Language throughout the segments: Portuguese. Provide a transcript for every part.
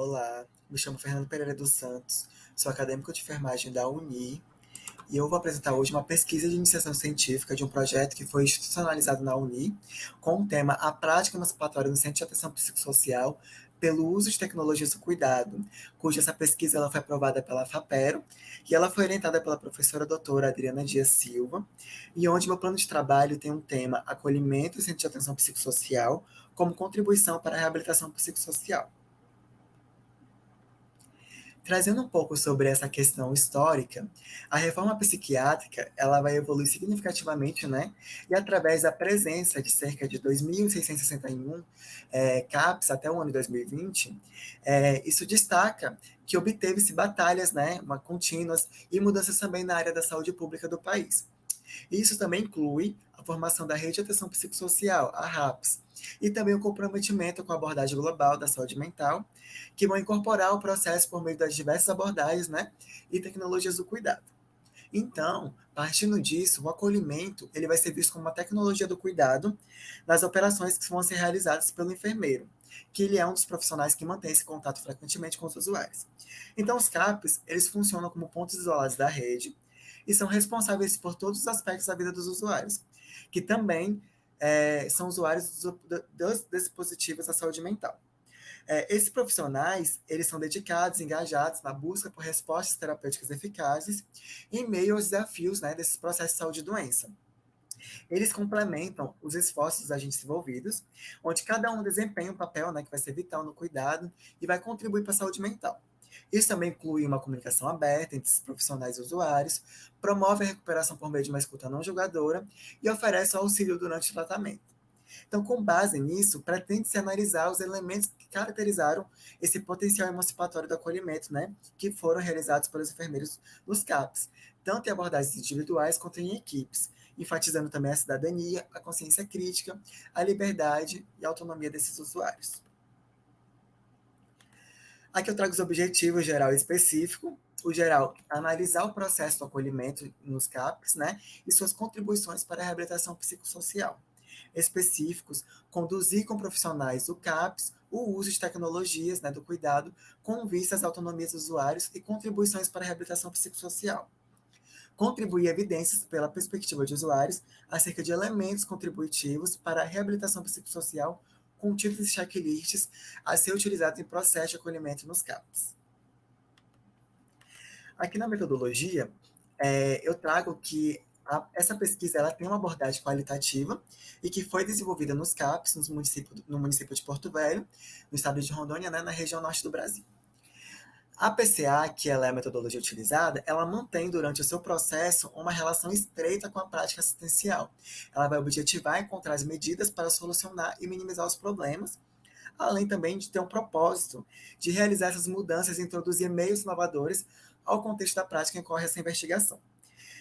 Olá, me chamo Fernando Pereira dos Santos, sou acadêmico de enfermagem da Uni e eu vou apresentar hoje uma pesquisa de iniciação científica de um projeto que foi institucionalizado na Uni com o tema A Prática Emancipatória no Centro de Atenção Psicossocial pelo uso de tecnologias do cuidado, cuja essa pesquisa ela foi aprovada pela FAPERO e ela foi orientada pela professora doutora Adriana Dias Silva, e onde meu plano de trabalho tem um tema Acolhimento e Centro de Atenção Psicossocial como contribuição para a reabilitação psicossocial. Trazendo um pouco sobre essa questão histórica, a reforma psiquiátrica ela vai evoluir significativamente, né? E através da presença de cerca de 2.661 CAPs até o ano de 2020, isso destaca que obteve-se batalhas, né, contínuas e mudanças também na área da saúde pública do país. Isso também inclui a formação da Rede de Atenção Psicossocial, a RAPS, e também o comprometimento com a abordagem global da saúde mental, que vão incorporar o processo por meio das diversas abordagens, né, e tecnologias do cuidado. Então, partindo disso, o acolhimento ele vai ser visto como uma tecnologia do cuidado nas operações que vão ser realizadas pelo enfermeiro, que ele é um dos profissionais que mantém esse contato frequentemente com os usuários. Então, os CAPs, eles funcionam como pontos isolados da rede e são responsáveis por todos os aspectos da vida dos usuários, que também são usuários dos dispositivos da saúde mental. Esses profissionais, eles são dedicados, engajados na busca por respostas terapêuticas eficazes em meio aos desafios, né, desses processos de saúde e doença. Eles complementam os esforços dos agentes envolvidos, onde cada um desempenha um papel, né, que vai ser vital no cuidado e vai contribuir para a saúde mental. Isso também inclui uma comunicação aberta entre os profissionais e usuários, promove a recuperação por meio de uma escuta não julgadora e oferece auxílio durante o tratamento. Então, com base nisso, pretende-se analisar os elementos que caracterizaram esse potencial emancipatório do acolhimento, né, que foram realizados pelos enfermeiros nos CAPs, tanto em abordagens individuais quanto em equipes, enfatizando também a cidadania, a consciência crítica, a liberdade e a autonomia desses usuários. Aqui eu trago os objetivos geral e específico. O geral, analisar o processo do acolhimento nos CAPs, né, e suas contribuições para a reabilitação psicossocial. Específicos, conduzir com profissionais do CAPs o uso de tecnologias, né, do cuidado com vistas à autonomia dos usuários e contribuições para a reabilitação psicossocial. Contribuir evidências pela perspectiva de usuários acerca de elementos contributivos para a reabilitação psicossocial contidos em checklists a ser utilizados em processo de acolhimento nos CAPs. Aqui na metodologia, eu trago que essa pesquisa ela tem uma abordagem qualitativa e que foi desenvolvida nos CAPs, no município de Porto Velho, no estado de Rondônia, né, na região norte do Brasil. A PCA, que ela é a metodologia utilizada, ela mantém durante o seu processo uma relação estreita com a prática assistencial. Ela vai objetivar encontrar as medidas para solucionar e minimizar os problemas, além também de ter um propósito de realizar essas mudanças e introduzir meios inovadores ao contexto da prática em que ocorre essa investigação.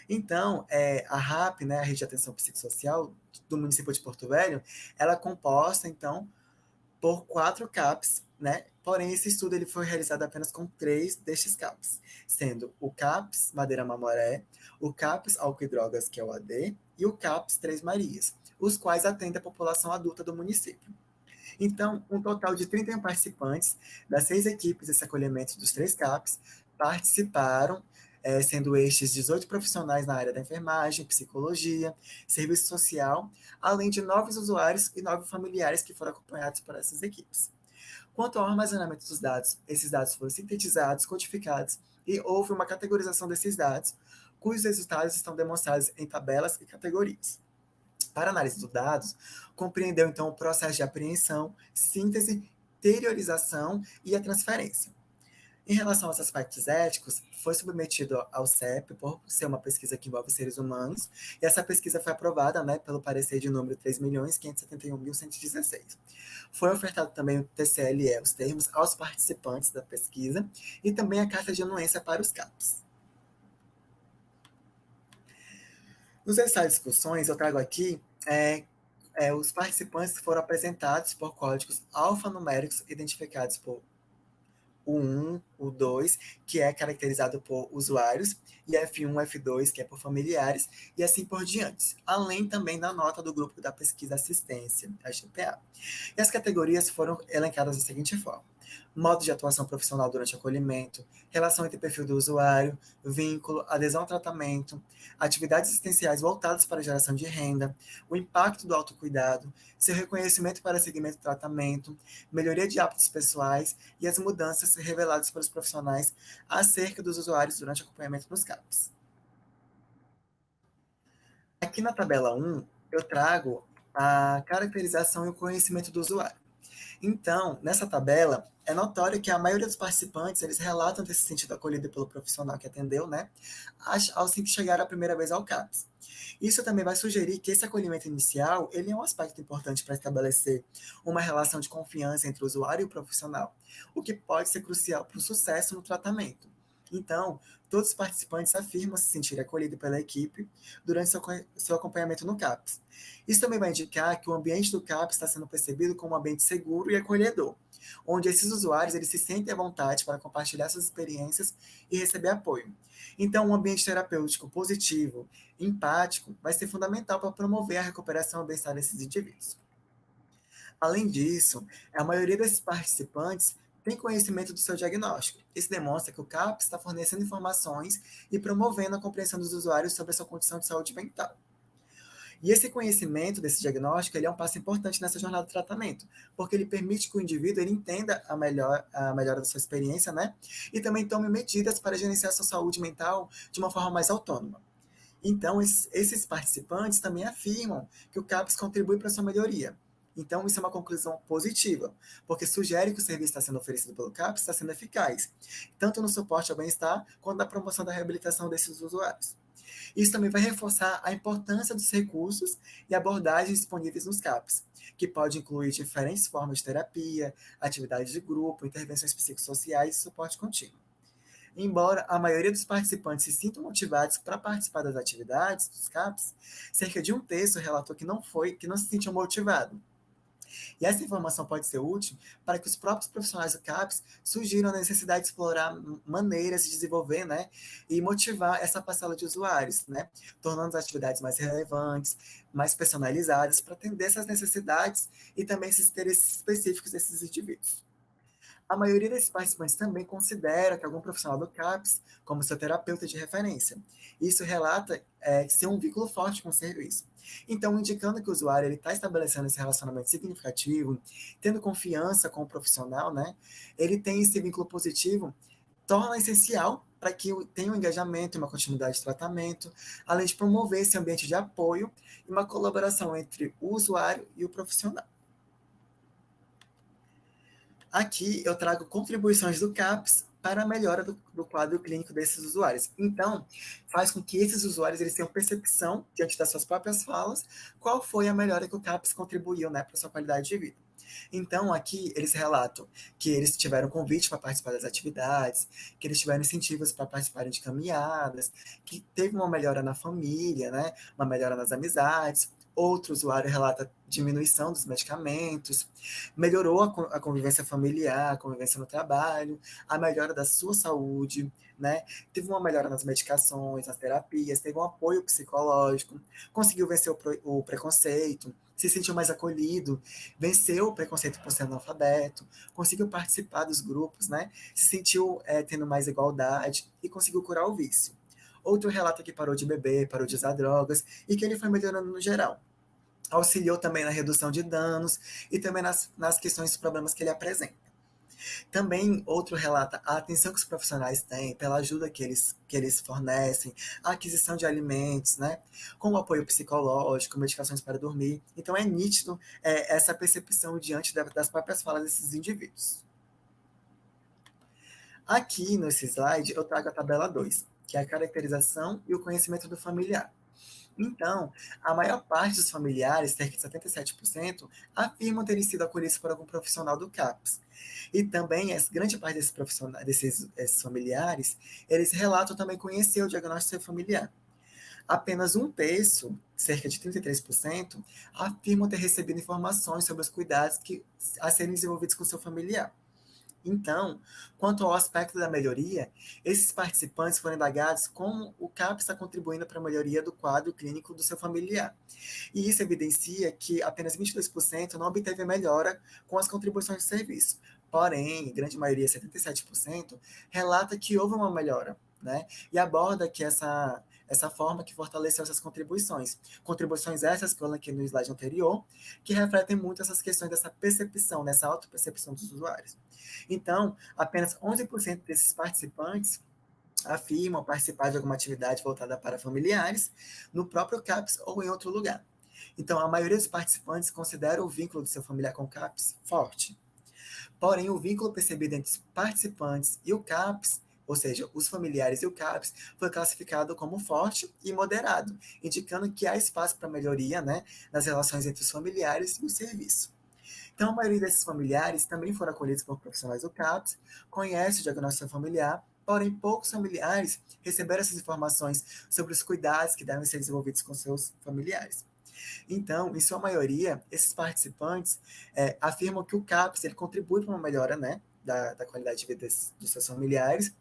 Então, a RAP, né, a Rede de Atenção Psicossocial do município de Porto Velho, ela é composta, então, por 4 CAPs, né? Porém, esse estudo ele foi realizado apenas com 3 destes CAPs, sendo o CAPs Madeira Mamoré, o CAPs Álcool e Drogas, que é o AD, e o CAPs Três Marias, os quais atendem a população adulta do município. Então, um total de 31 participantes das 6 equipes desse acolhimento dos 3 CAPs participaram, sendo estes 18 profissionais na área da enfermagem, psicologia, serviço social, além de 9 usuários e 9 familiares que foram acompanhados por essas equipes. Quanto ao armazenamento dos dados, esses dados foram sintetizados, codificados e houve uma categorização desses dados, cujos resultados estão demonstrados em tabelas e categorias. Para análise dos dados, compreendeu então o processo de apreensão, síntese, interiorização e a transferência. Em relação aos aspectos éticos, foi submetido ao CEP por ser uma pesquisa que envolve seres humanos, e essa pesquisa foi aprovada, né, pelo parecer de número 3.571.116. Foi ofertado também o TCLE, os termos aos participantes da pesquisa, e também a carta de anuência para os CAPs. Nos ensaios e discussões, eu trago aqui os participantes foram apresentados por códigos alfanuméricos identificados por o 1, o 2, que é caracterizado por usuários, e F1, F2, que é por familiares, e assim por diante, além também da nota do grupo da pesquisa assistência, a GPA. E as categorias foram elencadas da seguinte forma: modo de atuação profissional durante o acolhimento, relação entre perfil do usuário, vínculo, adesão ao tratamento, atividades assistenciais voltadas para a geração de renda, o impacto do autocuidado, seu reconhecimento para seguimento do tratamento, melhoria de hábitos pessoais e as mudanças reveladas pelos profissionais acerca dos usuários durante o acompanhamento nos CAPs. Aqui na tabela 1, eu trago a caracterização e o conhecimento do usuário. Então, nessa tabela, é notório que a maioria dos participantes, eles relatam ter se sentido acolhido pelo profissional que atendeu, né, ao assim que chegaram a primeira vez ao CAPS. Isso também vai sugerir que esse acolhimento inicial, ele é um aspecto importante para estabelecer uma relação de confiança entre o usuário e o profissional, o que pode ser crucial para o sucesso no tratamento. Então, todos os participantes afirmam se sentir acolhidos pela equipe durante seu acompanhamento no CAPS. Isso também vai indicar que o ambiente do CAPS está sendo percebido como um ambiente seguro e acolhedor, onde esses usuários eles se sentem à vontade para compartilhar suas experiências e receber apoio. Então, um ambiente terapêutico positivo, empático, vai ser fundamental para promover a recuperação e o bem-estar desses indivíduos. Além disso, a maioria desses participantes tem conhecimento do seu diagnóstico. Isso demonstra que o CAPS está fornecendo informações e promovendo a compreensão dos usuários sobre a sua condição de saúde mental. E esse conhecimento desse diagnóstico ele é um passo importante nessa jornada de tratamento, porque ele permite que o indivíduo ele entenda a melhora da sua experiência, né? E também tome medidas para gerenciar a sua saúde mental de uma forma mais autônoma. Então, esses participantes também afirmam que o CAPS contribui para a sua melhoria. Então, isso é uma conclusão positiva, porque sugere que o serviço está sendo oferecido pelo CAPS está sendo eficaz, tanto no suporte ao bem-estar, quanto na promoção da reabilitação desses usuários. Isso também vai reforçar a importância dos recursos e abordagens disponíveis nos CAPs, que pode incluir diferentes formas de terapia, atividades de grupo, intervenções psicossociais e suporte contínuo. Embora a maioria dos participantes se sintam motivados para participar das atividades dos CAPs, cerca de um terço relatou que não se sentiu motivado. E essa informação pode ser útil para que os próprios profissionais do CAPS sugiram a necessidade de explorar maneiras de desenvolver, né, e motivar essa parcela de usuários, né, tornando as atividades mais relevantes, mais personalizadas para atender essas necessidades e também esses interesses específicos desses indivíduos. A maioria desses participantes também considera que algum profissional do CAPS como seu terapeuta de referência. Isso relata ser um vínculo forte com o serviço. Então, indicando que o usuário está estabelecendo esse relacionamento significativo, tendo confiança com o profissional, né, ele tem esse vínculo positivo, torna essencial para que tenha um engajamento e uma continuidade de tratamento, além de promover esse ambiente de apoio e uma colaboração entre o usuário e o profissional. Aqui eu trago contribuições do CAPS para a melhora do quadro clínico desses usuários. Então, faz com que esses usuários eles tenham percepção, diante das suas próprias falas, qual foi a melhora que o CAPS contribuiu, né, para a sua qualidade de vida. Então, aqui eles relatam que eles tiveram convite para participar das atividades, que eles tiveram incentivos para participarem de caminhadas, que teve uma melhora na família, né, uma melhora nas amizades. Outro usuário relata diminuição dos medicamentos, melhorou a convivência familiar, a convivência no trabalho, a melhora da sua saúde, né? Teve uma melhora nas medicações, nas terapias, teve um apoio psicológico, conseguiu vencer o preconceito, se sentiu mais acolhido, venceu o preconceito por ser analfabeto, conseguiu participar dos grupos, né? Se sentiu tendo mais igualdade e conseguiu curar o vício. Outro relata que parou de beber, parou de usar drogas e que ele foi melhorando no geral. Auxiliou também na redução de danos e também nas questões dos problemas que ele apresenta. Também outro relata a atenção que os profissionais têm pela ajuda que eles fornecem, a aquisição de alimentos, né, com o apoio psicológico, medicações para dormir. Então é nítido essa percepção diante das próprias falas desses indivíduos. Aqui nesse slide eu trago a tabela 2, que é a caracterização e o conhecimento do familiar. Então, a maior parte dos familiares, cerca de 77%, afirmam terem sido acolhidos por algum profissional do CAPS. E também, grande parte desses profissionais, esses familiares, eles relatam também conhecer o diagnóstico familiar. Apenas um terço, cerca de 33%, afirmam ter recebido informações sobre os cuidados a serem desenvolvidos com seu familiar. Então, quanto ao aspecto da melhoria, esses participantes foram indagados como o CAP está contribuindo para a melhoria do quadro clínico do seu familiar. E isso evidencia que apenas 22% não obteve melhora com as contribuições de serviço. Porém, a grande maioria, 77%, relata que houve uma melhora, né? E aborda que essa forma que fortaleceu essas contribuições. Contribuições essas que eu elenquei no slide anterior, que refletem muito essas questões dessa percepção, dessa autopercepção dos usuários. Então, apenas 11% desses participantes afirmam participar de alguma atividade voltada para familiares no próprio CAPS ou em outro lugar. Então, a maioria dos participantes considera o vínculo do seu familiar com o CAPS forte. Porém, o vínculo percebido entre os participantes e o CAPS, ou seja, os familiares e o CAPS, foi classificado como forte e moderado, indicando que há espaço para melhoria, né, nas relações entre os familiares e o serviço. Então, a maioria desses familiares também foram acolhidos por profissionais do CAPS, conhece o diagnóstico familiar, porém poucos familiares receberam essas informações sobre os cuidados que devem ser desenvolvidos com seus familiares. Então, em sua maioria, esses participantes afirmam que o CAPS ele contribui para uma melhora, né, da qualidade de vida dos seus familiares,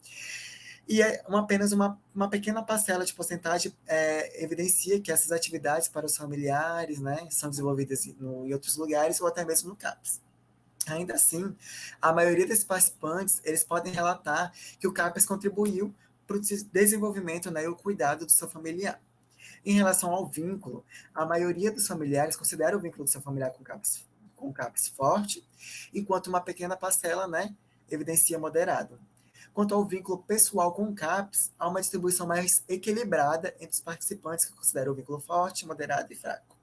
e apenas uma pequena parcela de porcentagem evidencia que essas atividades para os familiares, né, são desenvolvidas em outros lugares ou até mesmo no CAPS. Ainda assim, a maioria desses participantes eles podem relatar que o CAPS contribuiu para o desenvolvimento, né, e o cuidado do seu familiar. Em relação ao vínculo, a maioria dos familiares considera o vínculo do seu familiar com o CAPS forte, enquanto uma pequena parcela, né, evidencia moderado. Quanto ao vínculo pessoal com o CAPS, há uma distribuição mais equilibrada entre os participantes que consideram o vínculo forte, moderado e fraco.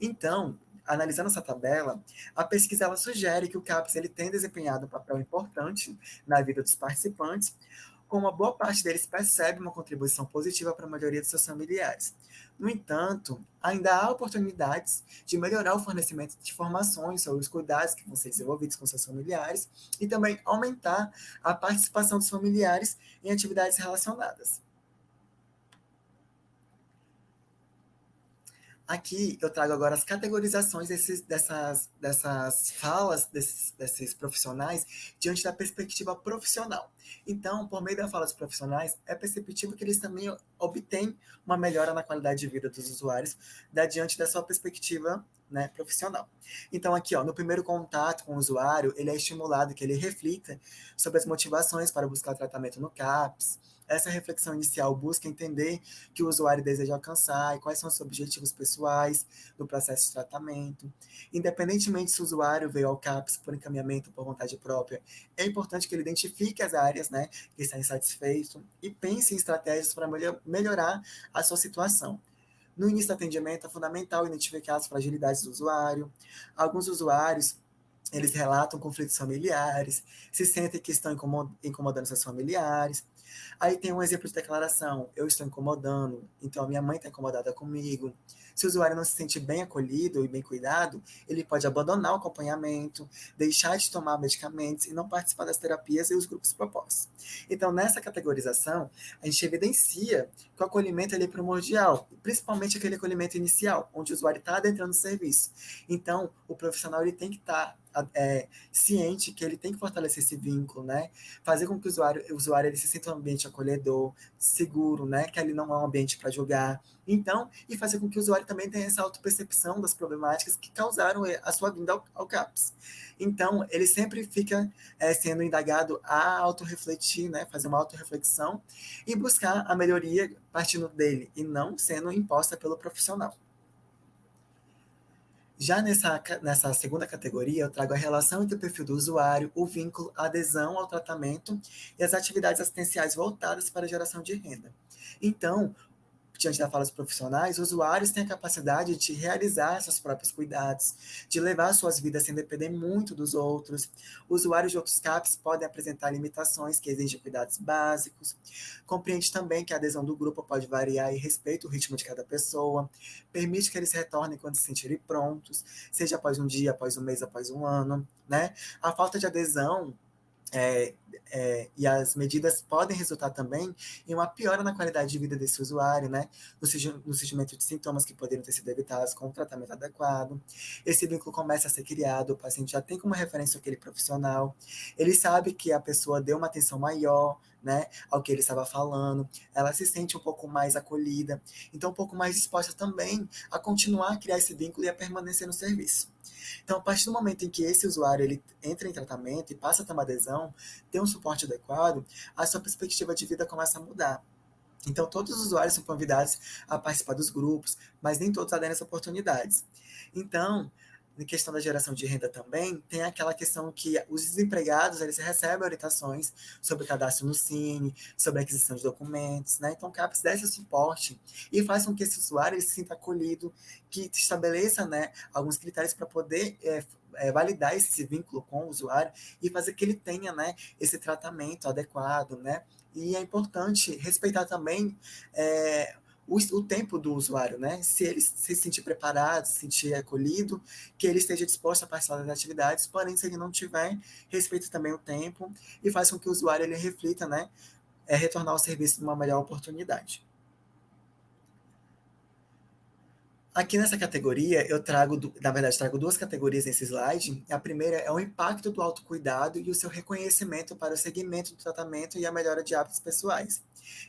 Então, analisando essa tabela, a pesquisa ela sugere que o CAPS ele tem desempenhado um papel importante na vida dos participantes, como uma boa parte deles percebe uma contribuição positiva para a maioria de seus familiares. No entanto, ainda há oportunidades de melhorar o fornecimento de informações sobre os cuidados que vão ser desenvolvidos com seus familiares e também aumentar a participação dos familiares em atividades relacionadas. Aqui eu trago agora as categorizações dessas falas desses profissionais diante da perspectiva profissional. Então, por meio da fala dos profissionais, é perceptível que eles também obtêm uma melhora na qualidade de vida dos usuários diante da sua perspectiva, né, profissional. Então, aqui, ó, no primeiro contato com o usuário, ele é estimulado que ele reflita sobre as motivações para buscar tratamento no CAPS. Essa reflexão inicial busca entender que o usuário deseja alcançar e quais são os seus objetivos pessoais no processo de tratamento. Independentemente se o usuário veio ao CAPS por encaminhamento ou por vontade própria, é importante que ele identifique as áreas, né, que está insatisfeito e pense em estratégias para melhorar a sua situação. No início do atendimento, é fundamental identificar as fragilidades do usuário. Alguns usuários eles relatam conflitos familiares, se sentem que estão incomodando seus familiares. Aí tem um exemplo de declaração: eu estou incomodando, então a minha mãe está incomodada comigo. Se o usuário não se sente bem acolhido e bem cuidado, ele pode abandonar o acompanhamento, deixar de tomar medicamentos e não participar das terapias e os grupos propostos. Então, nessa categorização, a gente evidencia que o acolhimento é primordial, principalmente aquele acolhimento inicial, onde o usuário está adentrando o serviço. Então, o profissional ele tem que estar ciente que ele tem que fortalecer esse vínculo, né? Fazer com que o usuário ele se sinta um ambiente acolhedor, seguro, né? Que ele não é um ambiente para julgar. Então, e fazer com que o usuário também tenha essa autopercepção das problemáticas que causaram a sua vinda ao CAPS. Então, ele sempre fica sendo indagado a autorrefletir, né? Fazer uma autorreflexão e buscar a melhoria partindo dele e não sendo imposta pelo profissional. Já nessa segunda categoria, eu trago a relação entre o perfil do usuário, o vínculo, a adesão ao tratamento e as atividades assistenciais voltadas para a geração de renda. Então, diante da fala dos profissionais, os usuários têm a capacidade de realizar seus próprios cuidados, de levar suas vidas sem depender muito dos outros. Usuários de outros CAPs podem apresentar limitações que exigem cuidados básicos. Compreende também que a adesão do grupo pode variar e respeita o ritmo de cada pessoa. Permite que eles retornem quando se sentirem prontos, seja após um dia, após um mês, após um ano, né? A falta de adesão e as medidas podem resultar também em uma piora na qualidade de vida desse usuário, né? No surgimento de sintomas que poderiam ter sido evitados com um tratamento adequado. Esse vínculo começa a ser criado, o paciente já tem como referência aquele profissional, ele sabe que a pessoa deu uma atenção maior, né, ao que ele estava falando, ela se sente um pouco mais acolhida, então um pouco mais disposta também a continuar a criar esse vínculo e a permanecer no serviço. Então, a partir do momento em que esse usuário ele entra em tratamento e passa a ter uma adesão, tem um suporte adequado, a sua perspectiva de vida começa a mudar. Então, todos os usuários são convidados a participar dos grupos, mas nem todos aderem às oportunidades. Então, na questão da geração de renda também, tem aquela questão que os desempregados eles recebem orientações sobre cadastro no Cine, sobre aquisição de documentos, né? Então, o CAPES dá esse suporte e faz com que esse usuário ele se sinta acolhido, que estabeleça, né, alguns critérios para poder validar esse vínculo com o usuário e fazer que ele tenha, né, esse tratamento adequado, né? E é importante respeitar também o tempo do usuário, né? Se ele se sentir preparado, se sentir acolhido, que ele esteja disposto a participar das atividades, porém, se ele não tiver, respeita também o tempo e faz com que o usuário ele reflita, né? Retornar ao serviço numa melhor oportunidade. Aqui nessa categoria, eu trago, na verdade, trago duas categorias nesse slide. A primeira é o impacto do autocuidado e o seu reconhecimento para o segmento do tratamento e a melhora de hábitos pessoais.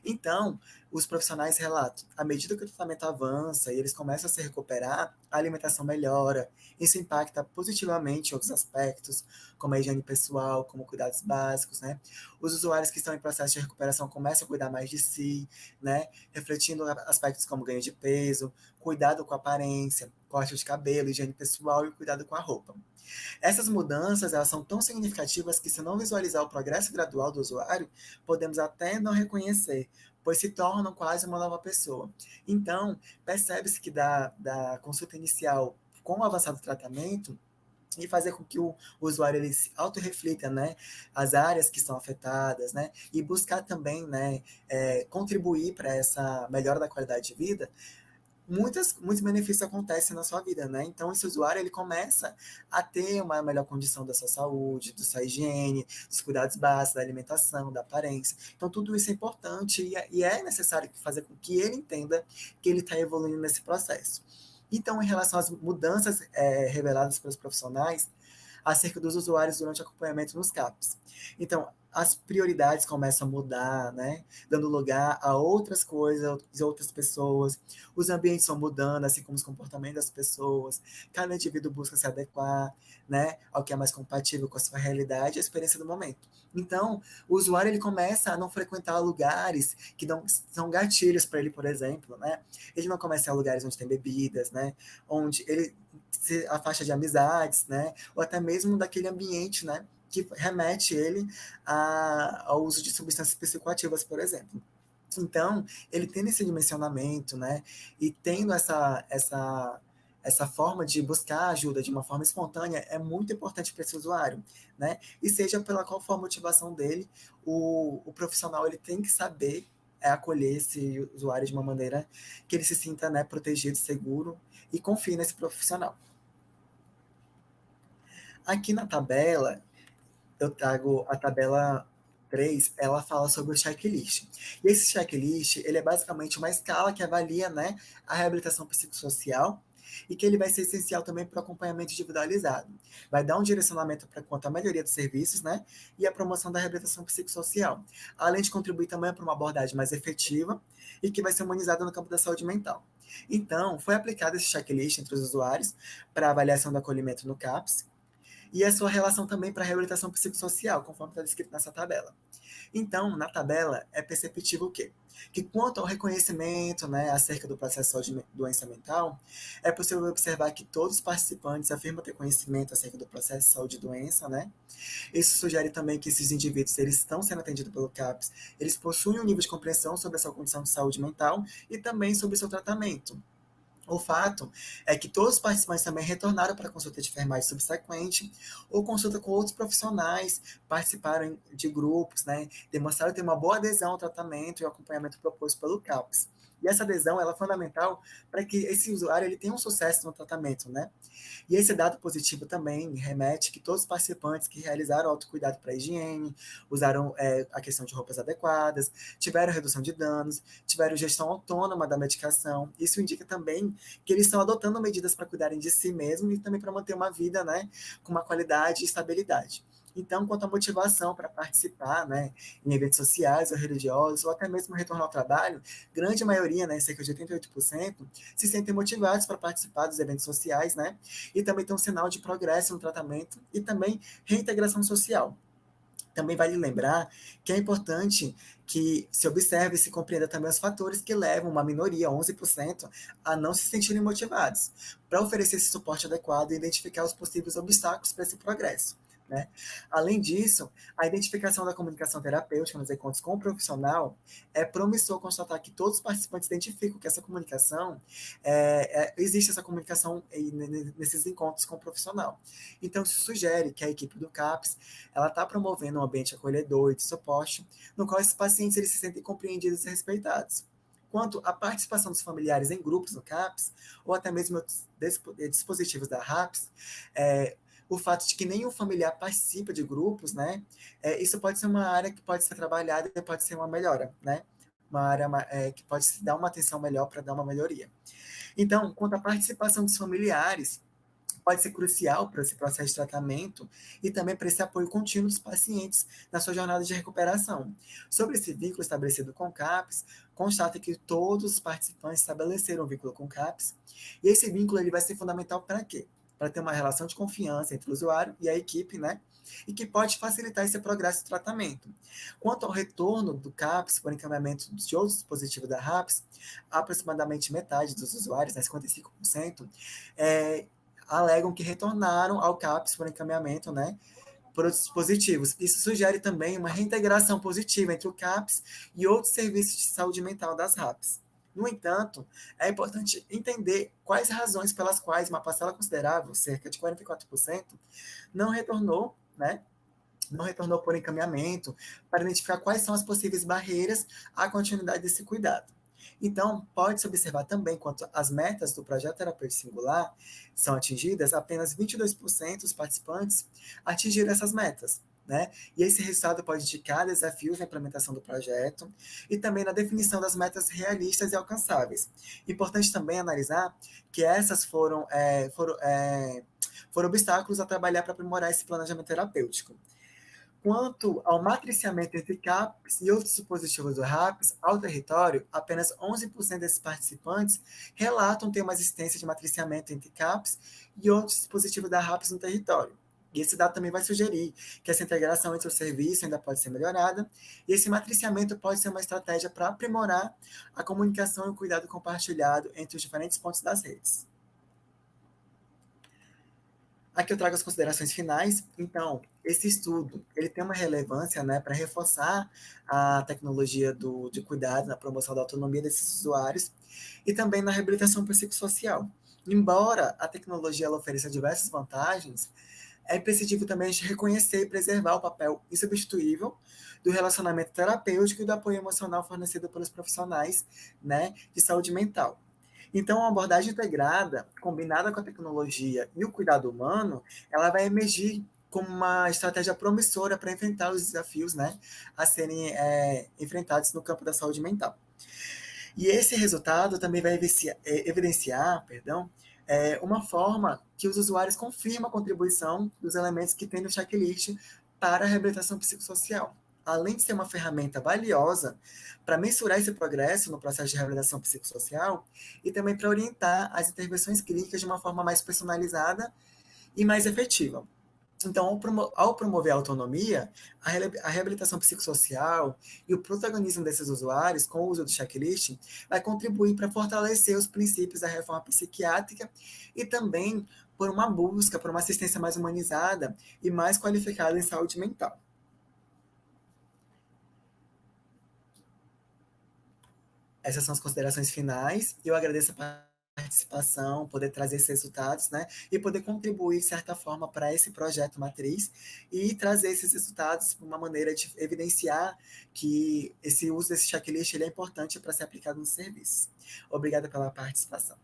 Então, os profissionais relatam, à medida que o tratamento avança e eles começam a se recuperar, a alimentação melhora. Isso impacta positivamente em outros aspectos, como a higiene pessoal, como cuidados básicos, né? Os usuários que estão em processo de recuperação começam a cuidar mais de si, né? Refletindo aspectos como ganho de peso, cuidado com a aparência, corte de cabelo, higiene pessoal e cuidado com a roupa. Essas mudanças elas são tão significativas que, se não visualizar o progresso gradual do usuário, podemos até não reconhecer, pois se tornam quase uma nova pessoa. Então, percebe-se que da consulta inicial com o avançado tratamento, e fazer com que o usuário ele se autorreflita, né, as áreas que são afetadas, né, e buscar também, né, contribuir para essa melhora da qualidade de vida, muitos benefícios acontecem na sua vida, né? Então, esse usuário ele começa a ter uma melhor condição da sua saúde, da sua higiene, dos cuidados básicos, da alimentação, da aparência. Então, tudo isso é importante e é necessário fazer com que ele entenda que ele está evoluindo nesse processo. Então, em relação às mudanças reveladas pelos profissionais acerca dos usuários durante o acompanhamento nos CAPs. Então, as prioridades começam a mudar, né? Dando lugar a outras coisas, outras pessoas. Os ambientes vão mudando, assim como os comportamentos das pessoas. Cada indivíduo busca se adequar, né, ao que é mais compatível com a sua realidade e a experiência do momento. Então, o usuário ele começa a não frequentar lugares que não são gatilhos para ele, por exemplo, né? Ele não começa a lugares onde tem bebidas, né? Onde ele se afasta de amizades, né? Ou até mesmo daquele ambiente, né? Que remete ele ao uso de substâncias psicoativas, por exemplo. Então, ele tendo esse dimensionamento, né? E tendo essa forma de buscar ajuda de uma forma espontânea é muito importante para esse usuário, né? E seja pela qual for a motivação dele, o profissional ele tem que saber acolher esse usuário de uma maneira que ele se sinta, né, protegido, seguro e confie nesse profissional. Aqui na tabela, eu trago a tabela 3, ela fala sobre o checklist. E esse checklist, ele é basicamente uma escala que avalia, né, a reabilitação psicossocial e que ele vai ser essencial também para o acompanhamento individualizado. Vai dar um direcionamento para quanto à melhoria dos serviços, né, e a promoção da reabilitação psicossocial, além de contribuir também para uma abordagem mais efetiva e que vai ser humanizada no campo da saúde mental. Então, foi aplicado esse checklist entre os usuários para avaliação do acolhimento no CAPS, e a sua relação também para a reabilitação psicossocial, conforme está descrito nessa tabela. Então, na tabela, é perceptível o quê? Que quanto ao reconhecimento, né, acerca do processo de doença mental, é possível observar que todos os participantes afirmam ter conhecimento acerca do processo de saúde e doença, né? Isso sugere também que esses indivíduos, eles estão sendo atendidos pelo CAPS, eles possuem um nível de compreensão sobre a sua condição de saúde mental e também sobre o seu tratamento. O fato é que todos os participantes também retornaram para a consulta de enfermagem subsequente ou consulta com outros profissionais, participaram de grupos, né, demonstraram ter uma boa adesão ao tratamento e ao acompanhamento proposto pelo CAPS. E essa adesão ela é fundamental para que esse usuário ele tenha um sucesso no tratamento, né? E esse dado positivo também remete que todos os participantes que realizaram autocuidado para a higiene, usaram a questão de roupas adequadas, tiveram redução de danos, tiveram gestão autônoma da medicação. Isso indica também que eles estão adotando medidas para cuidarem de si mesmos e também para manter uma vida, né, com uma qualidade e estabilidade. Então, quanto à motivação para participar, né, em eventos sociais ou religiosos, ou até mesmo retorno ao trabalho, grande maioria, né, cerca de 88%, se sentem motivados para participar dos eventos sociais, né, e também tem um sinal de progresso no tratamento e também reintegração social. Também vale lembrar que é importante que se observe e se compreenda também os fatores que levam uma minoria, 11%, a não se sentirem motivados, para oferecer esse suporte adequado e identificar os possíveis obstáculos para esse progresso. Né? Além disso, a identificação da comunicação terapêutica nos encontros com o profissional é promissor constatar que todos os participantes identificam que essa comunicação, existe essa comunicação nesses encontros com o profissional. Então, se sugere que a equipe do CAPS ela está promovendo um ambiente acolhedor e de suporte, no qual esses pacientes eles se sentem compreendidos e respeitados. Quanto à participação dos familiares em grupos no CAPS, ou até mesmo outros dispositivos da RAPS, o fato de que nenhum familiar participa de grupos, né, isso pode ser uma área que pode ser trabalhada e pode ser uma melhora, né, uma área que pode se dar uma atenção melhor para dar uma melhoria. Então, quanto à participação dos familiares, pode ser crucial para esse processo de tratamento e também para esse apoio contínuo dos pacientes na sua jornada de recuperação. Sobre esse vínculo estabelecido com o CAPS, constata que todos os participantes estabeleceram um vínculo com o CAPS, e esse vínculo ele vai ser fundamental para quê? Para ter uma relação de confiança entre o usuário e a equipe, né? E que pode facilitar esse progresso do tratamento. Quanto ao retorno do CAPS por encaminhamento de outros dispositivos da RAPS, aproximadamente metade dos usuários, né, 55%, alegam que retornaram ao CAPS por encaminhamento, né, por outros dispositivos. Isso sugere também uma reintegração positiva entre o CAPS e outros serviços de saúde mental das RAPs. No entanto, é importante entender quais razões pelas quais uma parcela considerável, cerca de 44%, não retornou, né, não retornou por encaminhamento, para identificar quais são as possíveis barreiras à continuidade desse cuidado. Então, pode-se observar também quanto as metas do projeto terapêutico singular são atingidas, apenas 22% dos participantes atingiram essas metas. Né? E esse resultado pode indicar desafios na implementação do projeto e também na definição das metas realistas e alcançáveis. Importante também analisar que essas foram obstáculos a trabalhar para aprimorar esse planejamento terapêutico. Quanto ao matriciamento entre CAPs e outros dispositivos do RAPS ao território, apenas 11% desses participantes relatam ter uma existência de matriciamento entre CAPs e outros dispositivos da RAPS no território. E esse dado também vai sugerir que essa integração entre o serviço ainda pode ser melhorada, e esse matriciamento pode ser uma estratégia para aprimorar a comunicação e o cuidado compartilhado entre os diferentes pontos das redes. Aqui eu trago as considerações finais. Então, esse estudo ele tem uma relevância, né, para reforçar a tecnologia de cuidado na promoção da autonomia desses usuários e também na reabilitação psicossocial. Embora a tecnologia ela ofereça diversas vantagens, é imprescindível também a gente reconhecer e preservar o papel insubstituível do relacionamento terapêutico e do apoio emocional fornecido pelos profissionais, né, de saúde mental. Então, uma abordagem integrada, combinada com a tecnologia e o cuidado humano, ela vai emergir como uma estratégia promissora para enfrentar os desafios, né, a serem enfrentados no campo da saúde mental. E esse resultado também vai evidenciar, uma forma que os usuários confirmam a contribuição dos elementos que tem no checklist para a reabilitação psicossocial. Além de ser uma ferramenta valiosa para mensurar esse progresso no processo de reabilitação psicossocial e também para orientar as intervenções clínicas de uma forma mais personalizada e mais efetiva. Então, ao promover a autonomia, a reabilitação psicossocial e o protagonismo desses usuários com o uso do checklist vai contribuir para fortalecer os princípios da reforma psiquiátrica e também por uma busca por uma assistência mais humanizada e mais qualificada em saúde mental. Essas são as considerações finais. Eu agradeço a participação, poder trazer esses resultados, né? E poder contribuir, de certa forma, para esse projeto matriz e trazer esses resultados de uma maneira de evidenciar que esse uso desse checklist ele é importante para ser aplicado no serviço. Obrigada pela participação.